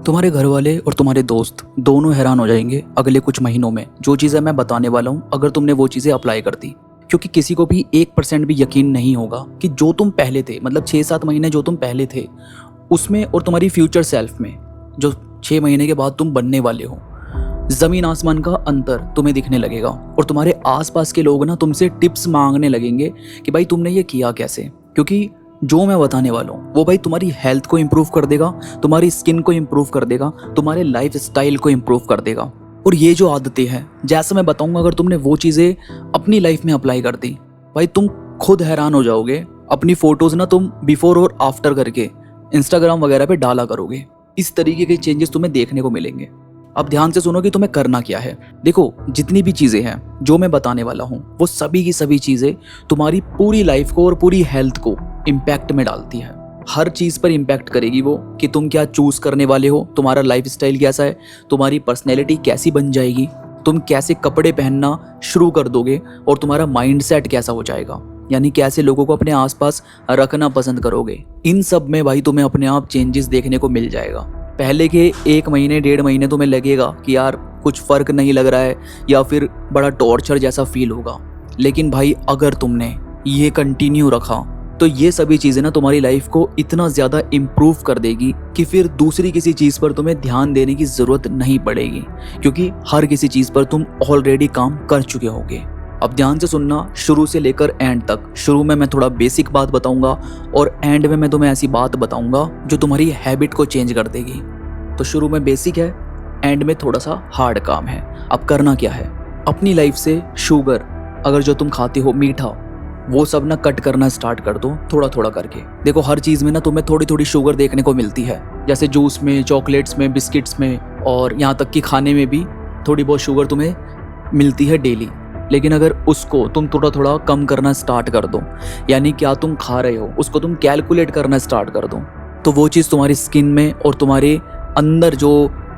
तुम्हारे घर वाले और तुम्हारे दोस्त दोनों हैरान हो जाएंगे अगले कुछ महीनों में जो चीज़ें मैं बताने वाला हूँ, अगर तुमने वो चीज़ें अप्लाई कर दी। क्योंकि किसी को भी 1% भी यकीन नहीं होगा कि जो तुम पहले थे, मतलब 6-7 महीने जो तुम पहले थे उसमें और तुम्हारी फ्यूचर सेल्फ में जो 6 महीने के बाद तुम बनने वाले हो, ज़मीन आसमान का अंतर तुम्हें दिखने लगेगा। और तुम्हारे आसपास के लोग ना तुमसे टिप्स मांगने लगेंगे कि भाई तुमने ये किया कैसे। क्योंकि जो मैं बताने वाला हूँ वो भाई तुम्हारी हेल्थ को इम्प्रूव कर देगा, तुम्हारी स्किन को इम्प्रूव कर देगा, तुम्हारे लाइफ स्टाइल को इम्प्रूव कर देगा। और ये जो आदतें हैं, जैसा मैं बताऊंगा, अगर तुमने वो चीज़ें अपनी लाइफ में अप्लाई कर दी, भाई तुम खुद हैरान हो जाओगे। अपनी फोटोज़ ना तुम बिफोर और आफ्टर करके इंस्टाग्राम वगैरह पे डाला करोगे। इस तरीके के चेंजेस तुम्हें देखने को मिलेंगे। अब ध्यान से सुनो कि तुम्हें करना क्या है। देखो, जितनी भी चीज़ें हैं जो मैं बताने वाला हूँ वो सभी की सभी चीज़ें तुम्हारी पूरी लाइफ को और पूरी हेल्थ को इम्पैक्ट में डालती है। हर चीज़ पर इम्पैक्ट करेगी वो, कि तुम क्या चूज करने वाले हो, तुम्हारा लाइफ स्टाइल कैसा है, तुम्हारी पर्सनैलिटी कैसी बन जाएगी, तुम कैसे कपड़े पहनना शुरू कर दोगे और तुम्हारा माइंड सेट कैसा हो जाएगा, यानी कैसे लोगों को अपने आसपास रखना पसंद करोगे। इन सब में भाई तुम्हें अपने आप चेंजेस देखने को मिल जाएगा। पहले के 1 महीने 1.5 महीने तुम्हें लगेगा कि यार कुछ फ़र्क नहीं लग रहा है या फिर बड़ा टॉर्चर जैसा फील होगा, लेकिन भाई अगर तुमने ये कंटिन्यू रखा तो ये सभी चीज़ें ना तुम्हारी लाइफ को इतना ज़्यादा इम्प्रूव कर देगी कि फिर दूसरी किसी चीज़ पर तुम्हें ध्यान देने की ज़रूरत नहीं पड़ेगी, क्योंकि हर किसी चीज़ पर तुम ऑलरेडी काम कर चुके होगे। अब ध्यान से सुनना शुरू से लेकर एंड तक। शुरू में मैं थोड़ा बेसिक बात बताऊंगा और एंड में मैं तुम्हें ऐसी बात बताऊंगा जो तुम्हारी हैबिट को चेंज कर देगी। तो शुरू में बेसिक है, एंड में थोड़ा सा हार्ड काम है। अब करना क्या है, अपनी लाइफ से शुगर, अगर जो तुम खाते हो मीठा, वो सब ना कट करना स्टार्ट कर दो थोड़ा थोड़ा करके। देखो, हर चीज़ में ना तुम्हें थोड़ी थोड़ी शुगर देखने को मिलती है, जैसे जूस में, चॉकलेट्स में, बिस्किट्स में, और यहाँ तक कि खाने में भी थोड़ी बहुत शुगर तुम्हें मिलती है डेली। लेकिन अगर उसको तुम थोड़ा थोड़ा कम करना स्टार्ट कर दो, यानी क्या तुम खा रहे हो उसको तुम कैलकुलेट करना स्टार्ट कर दो, तो वो चीज़ तुम्हारी स्किन में और तुम्हारे अंदर जो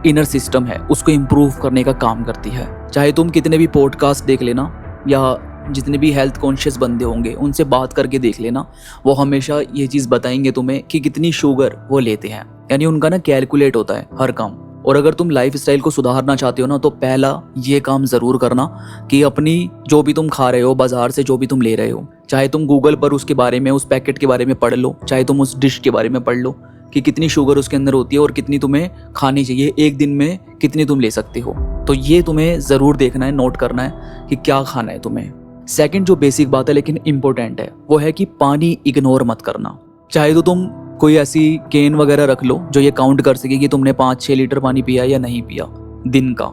इनर सिस्टम है उसको इम्प्रूव करने का काम करती है। चाहे तुम कितने भी पॉडकास्ट देख लेना या जितने भी हेल्थ कॉन्शियस बंदे होंगे उनसे बात करके देख लेना, वो हमेशा ये चीज़ बताएंगे तुम्हें कि कितनी शुगर वो लेते हैं, यानी उनका ना कैलकुलेट होता है हर काम। और अगर तुम लाइफ स्टाइल को सुधारना चाहते हो ना, तो पहला ये काम ज़रूर करना कि अपनी जो भी तुम खा रहे हो, बाजार से जो भी तुम ले रहे हो, चाहे तुम गूगल पर उसके बारे में, उस पैकेट के बारे में पढ़ लो, चाहे तुम उस डिश के बारे में पढ़ लो कि कितनी शुगर उसके अंदर होती है और कितनी तुम्हें खानी चाहिए, एक दिन में कितनी तुम ले सकते हो। तो ये तुम्हें ज़रूर देखना है, नोट करना है कि क्या खाना है तुम्हें। सेकंड जो बेसिक बात है लेकिन इम्पोर्टेंट है, वो है कि पानी इग्नोर मत करना। चाहे तो तुम कोई ऐसी केन वगैरह रख लो जो ये काउंट कर सके कि तुमने 5-6 लीटर पानी पिया या नहीं पिया दिन का,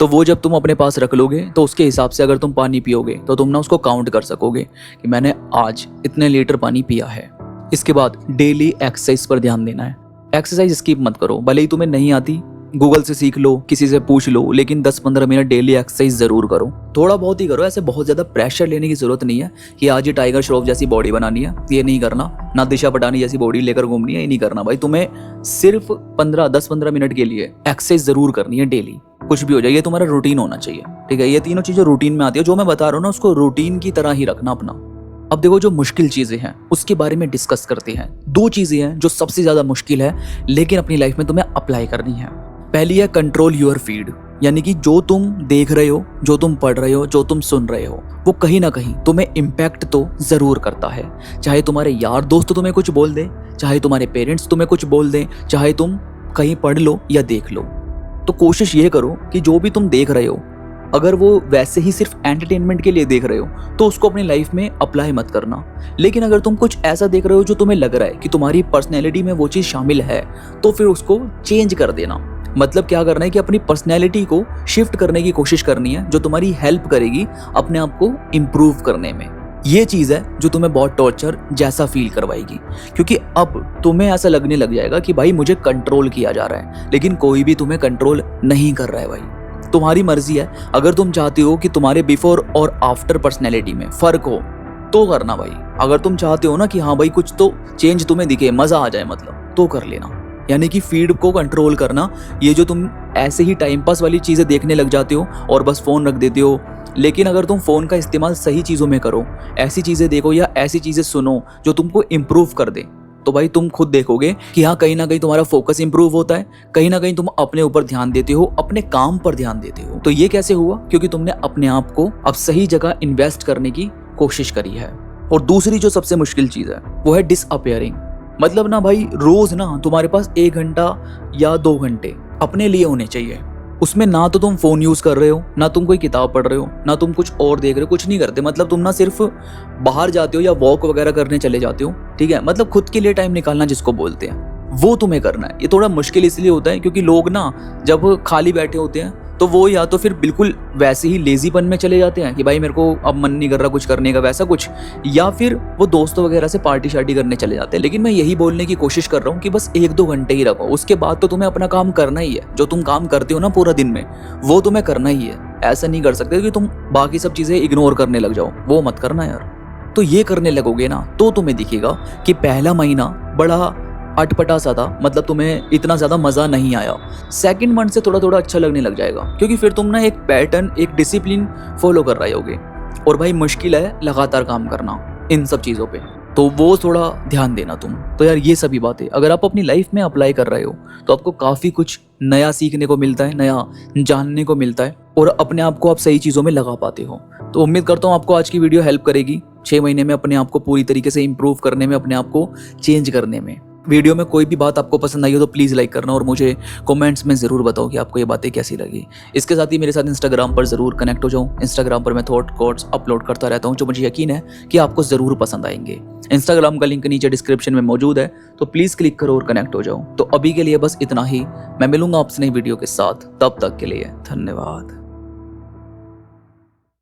तो वो जब तुम अपने पास रख लोगे तो उसके हिसाब से अगर तुम पानी पियोगे तो तुम ना उसको काउंट कर सकोगे कि मैंने आज इतने लीटर पानी पिया है। इसके बाद डेली एक्सरसाइज पर ध्यान देना है। एक्सरसाइज स्किप मत करो, भले ही तुम्हें नहीं आती, गूगल से सीख लो, किसी से पूछ लो, लेकिन 10-15 मिनट डेली एक्सरसाइज ज़रूर करो। थोड़ा बहुत ही करो, ऐसे बहुत ज़्यादा प्रेशर लेने की ज़रूरत नहीं है कि आज ही टाइगर श्रॉफ जैसी बॉडी बनानी है, ये नहीं करना। ना दिशा पटानी जैसी बॉडी लेकर घूमनी है, ये नहीं करना भाई। तुम्हें सिर्फ 10-15 मिनट के लिए एक्सरसाइज ज़रूर करनी है डेली, कुछ भी हो जाए, ये तुम्हारा रूटीन होना चाहिए, ठीक है। ये तीनों चीज़ें रूटीन में आती है, जो मैं बता रहा हूँ ना उसको रूटीन की तरह ही रखना अपना। अब देखो, जो मुश्किल चीज़ें हैं उसके बारे में डिस्कस करते हैं। 2 चीज़ें हैं जो सबसे ज़्यादा मुश्किल है लेकिन अपनी लाइफ में तुम्हें अप्लाई करनी है। पहली है कंट्रोल योर फीड, यानी कि जो तुम देख रहे हो, जो तुम पढ़ रहे हो, जो तुम सुन रहे हो, वो कहीं ना कहीं तुम्हें इम्पैक्ट तो ज़रूर करता है। चाहे तुम्हारे यार दोस्त तुम्हें कुछ बोल दें, चाहे तुम्हारे पेरेंट्स तुम्हें कुछ बोल दें, चाहे तुम कहीं पढ़ लो या देख लो, तो कोशिश ये करो कि जो भी तुम देख रहे हो, अगर वो वैसे ही सिर्फ एंटरटेनमेंट के लिए देख रहे हो तो उसको अपनी लाइफ में अप्लाई मत करना। लेकिन अगर तुम कुछ ऐसा देख रहे हो जो तुम्हें लग रहा है कि तुम्हारी पर्सनैलिटी में वो चीज़ शामिल है, तो फिर उसको चेंज कर देना। मतलब क्या करना है कि अपनी पर्सनैलिटी को शिफ्ट करने की कोशिश करनी है, जो तुम्हारी हेल्प करेगी अपने आप को इम्प्रूव करने में। ये चीज़ है जो तुम्हें बहुत टॉर्चर जैसा फील करवाएगी, क्योंकि अब तुम्हें ऐसा लगने लग जाएगा कि भाई मुझे कंट्रोल किया जा रहा है, लेकिन कोई भी तुम्हें कंट्रोल नहीं कर रहा है भाई। तुम्हारी मर्जी है, अगर तुम चाहते हो कि तुम्हारे बिफोर और आफ्टर पर्सनैलिटी में फ़र्क हो तो करना भाई। अगर तुम चाहते हो ना कि हाँ भाई कुछ तो चेंज तुम्हें दिखे, मज़ा आ जाए मतलब, तो कर लेना। यानी कि फीड को कंट्रोल करना। ये जो तुम ऐसे ही टाइम पास वाली चीज़ें देखने लग जाते हो और बस फ़ोन रख देते हो, लेकिन अगर तुम फ़ोन का इस्तेमाल सही चीज़ों में करो, ऐसी चीज़ें देखो या ऐसी चीज़ें सुनो जो तुमको इम्प्रूव कर दे, तो भाई तुम खुद देखोगे कि हाँ कहीं ना कहीं तुम्हारा फोकस इंप्रूव होता है, कहीं ना कहीं तुम अपने ऊपर ध्यान देते हो, अपने काम पर ध्यान देते हो। तो ये कैसे हुआ? क्योंकि तुमने अपने आप को अब सही जगह इन्वेस्ट करने की कोशिश करी है। और दूसरी जो सबसे मुश्किल चीज है वो है डिसअपियरिंग। मतलब ना भाई रोज ना तुम्हारे पास 1 घंटा या 2 घंटे अपने लिए होने चाहिए। उसमें ना तो तुम फोन यूज कर रहे हो, ना तुम कोई किताब पढ़ रहे हो, ना तुम कुछ और देख रहे हो, कुछ नहीं करते। मतलब तुम ना सिर्फ बाहर जाते हो या वॉक वगैरह करने चले जाते हो, ठीक है। मतलब खुद के लिए टाइम निकालना जिसको बोलते हैं, वो तुम्हें करना है। ये थोड़ा मुश्किल इसलिए होता है क्योंकि लोग ना जब खाली बैठे होते हैं तो वो या तो फिर बिल्कुल वैसे ही लेजीपन में चले जाते हैं कि भाई मेरे को अब मन नहीं कर रहा कुछ करने का, वैसा कुछ, या फिर वो दोस्तों वगैरह से पार्टी शार्टी करने चले जाते हैं। लेकिन मैं यही बोलने की कोशिश कर रहा हूँ कि बस 1-2 घंटे ही रखो, उसके बाद तो तुम्हें अपना काम करना ही है। जो तुम काम करते हो ना पूरा दिन में, वो तुम्हें करना ही है। ऐसा नहीं कर सकते कि तुम बाकी सब चीजें इग्नोर करने लग जाओ, वो मत करना यार। तो ये करने लगोगे ना तो तुम्हें दिखेगा कि पहला महीना बड़ा अटपटा सा था, मतलब तुम्हें इतना ज़्यादा मज़ा नहीं आया। सेकंड मंथ से थोड़ा थोड़ा अच्छा लगने लग जाएगा, क्योंकि फिर तुम ना एक पैटर्न, एक डिसिप्लिन फॉलो कर रहे होगे। और भाई मुश्किल है लगातार काम करना इन सब चीज़ों पे, तो वो थोड़ा ध्यान देना तुम। तो यार ये सभी बातें अगर आप अपनी लाइफ में अप्लाई कर रहे हो तो आपको काफ़ी कुछ नया सीखने को मिलता है, नया जानने को मिलता है, और अपने आप को आप सही चीज़ों में लगा पाते हो। तो उम्मीद करता हूँ आपको आज की वीडियो हेल्प करेगी 6 महीने में अपने आप को पूरी तरीके से इंप्रूव करने में, अपने आप को चेंज करने में। वीडियो में कोई भी बात आपको पसंद आई हो तो प्लीज़ लाइक करना और मुझे कमेंट्स में ज़रूर बताओ कि आपको ये बातें कैसी लगी। इसके साथ ही मेरे साथ इंस्टाग्राम पर ज़रूर कनेक्ट हो जाओ। इंस्टाग्राम पर मैं थॉट कोट्स अपलोड करता रहता हूँ जो मुझे यकीन है कि आपको ज़रूर पसंद आएंगे। इंस्टाग्राम का लिंक नीचे डिस्क्रिप्शन में मौजूद है, तो प्लीज़ क्लिक करो और कनेक्ट हो जाओ। तो अभी के लिए बस इतना ही, मैं मिलूंगा आपसे नई वीडियो के साथ, तब तक के लिए धन्यवाद।